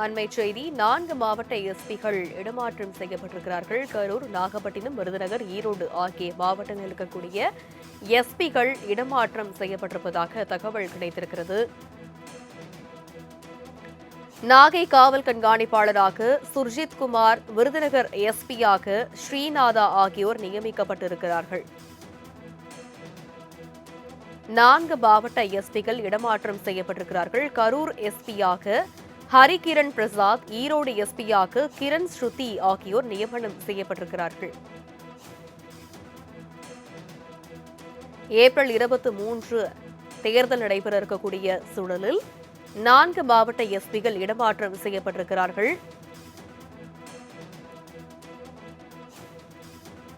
அண்மைச் செய்தி 4 மாவட்ட எஸ்பிகள் இடமாற்றம் செய்யப்பட்டிருக்கிறார்கள். கரூர், நாகப்பட்டினம், விருதுநகர், ஈரோடு ஆகிய மாவட்டங்களில் இருக்கக்கூடிய எஸ்பிகள் இடமாற்றம் செய்யப்பட்டிருப்பதாக தகவல் கிடைத்திருக்கிறது. நாகை காவல் கண்காணிப்பாளராக சுர்ஜித் குமார், விருதுநகர் எஸ்பியாக ஸ்ரீநாதா ஆகியோர் நியமிக்கப்பட்டிருக்கிறார்கள். 4 மாவட்ட எஸ்பிகள் இடமாற்றம் செய்யப்பட்டிருக்கிறார்கள். கரூர் எஸ்பியாக ஹரிகிரண் பிரசாத், ஈரோடு எஸ்பியாக கிரண் ஸ்ருதி ஆகியோர் நியமனம் செய்யப்பட்டிருக்கிறார்கள். ஏப்ரல் 23 தேர்தல் நடைபெற இருக்கக்கூடிய சூழலில் 4 மாவட்ட எஸ்பிகள் இடமாற்றம் செய்யப்பட்டிருக்கிறார்கள்.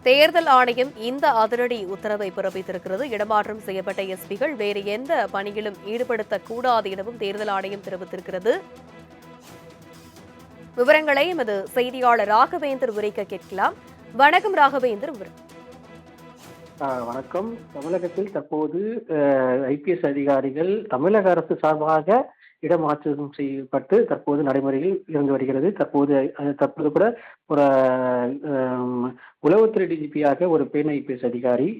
தேர்தல் ஆணையம் இந்த அதிரடி உத்தரவை பிறப்பித்திருக்கிறது. இடமாற்றம் செய்யப்பட்ட எஸ்பிகள் வேறு எந்த பணியிலும் ஈடுபடுத்தக்கூடாது எனவும் தேர்தல் ஆணையம் தெரிவித்திருக்கிறது. விவரங்களை எமது செய்தியாளர் ராகவேந்தர் உரைக்க கேட்கலாம். வணக்கம் ராகவேந்தர். வணக்கம். தமிழகத்தில் தற்போது ஐபிஎஸ் அதிகாரிகள் தமிழக அரசு சார்பாக இடமாற்றம் செய்யப்பட்டு தற்போது நடைமுறையில் இருந்து வருகிறது. தற்போது கூட ஒரு உளவுத்துறை டிஜிபியாக ஒரு பெண் ஐபிஎஸ் அதிகாரி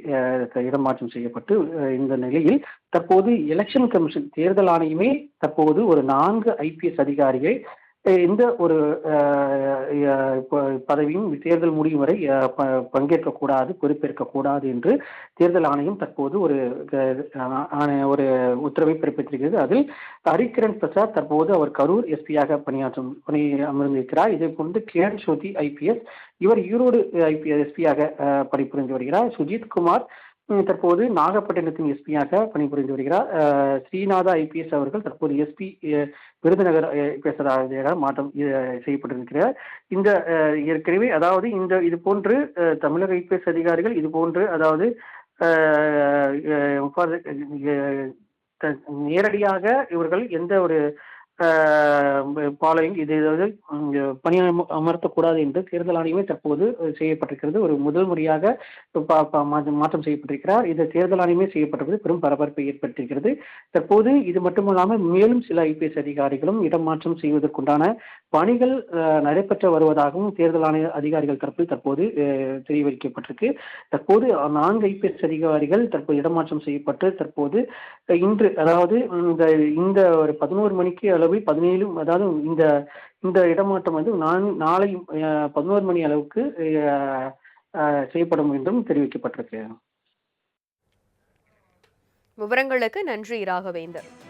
இடமாற்றம் செய்யப்பட்டு இந்த நிலையில் தற்போது எலெக்ஷன் கமிஷன் தேர்தல் ஆணையமே தற்போது ஒரு 4 ஐபிஎஸ் அதிகாரிகள் இந்த ஒரு பதவியும் தேர்தல் முடியும் வரை பங்கேற்கக்கூடாது, பொறுப்பேற்கக்கூடாது என்று தேர்தல் ஆணையம் தற்போது ஒரு உத்தரவை பிறப்பித்திருக்கிறது. அதில் ஹரிகிரண் பிரசாத் தற்போது அவர் கரூர் எஸ்பியாக பணி அமர்ந்திருக்கிறார். இதே போன்று கிரண் ஸ்ருதி ஐபிஎஸ், இவர் ஈரோடு ஐபிஎஸ் எஸ்பியாக பணிபுரிந்து வருகிறார். சுஜித் குமார் தற்போது நாகப்பட்டினத்தின் எஸ்பியாக பணிபுரிந்து வருகிறார். ஸ்ரீநாதா ஐபிஎஸ் அவர்கள் தற்போது எஸ்பி விருதுநகர் ஐபிஎஸ் மாற்றம் செய்யப்பட்டிருக்கிறார். இந்த ஏற்கனவே அதாவது இது போன்று தமிழக ஐபிஎஸ் அதிகாரிகள் இது போன்று அதாவது நேரடியாக இவர்கள் எந்த ஒரு பாலையும் இது பணி அமர்த்தக்கூடாது என்று தேர்தல் ஆணையமே தற்போது செய்யப்பட்டிருக்கிறது. ஒரு முதல் முறையாக மாற்றம் செய்யப்பட்டிருக்கிறார். இது தேர்தல் ஆணையமே செய்யப்பட்டிருப்பது பெரும் பரபரப்பை ஏற்படுத்தியிருக்கிறது. தற்போது இது மட்டுமல்லாமல் மேலும் சில ஐபிஎஸ் அதிகாரிகளும் இடமாற்றம் செய்வதற்குண்டான பணிகள் நடைபெற்று வருவதாகவும் தேர்தல் ஆணைய அதிகாரிகள் தரப்பில் தற்போது தெரிவிக்கப்பட்டிருக்கு. தற்போது 4 ஐபிஎஸ் அதிகாரிகள் தற்போது இடமாற்றம் செய்யப்பட்டு தற்போது இன்று அதாவது இந்த ஒரு 11 மணிக்கு அளவில் 17 அதாவது இந்த இடமாற்றம் நாளை 11 மணி அளவுக்கு செய்யப்படும் என்றும் தெரிவிக்கப்பட்டிருக்கு. விவரங்களுக்கு நன்றி ராகவேந்தர்.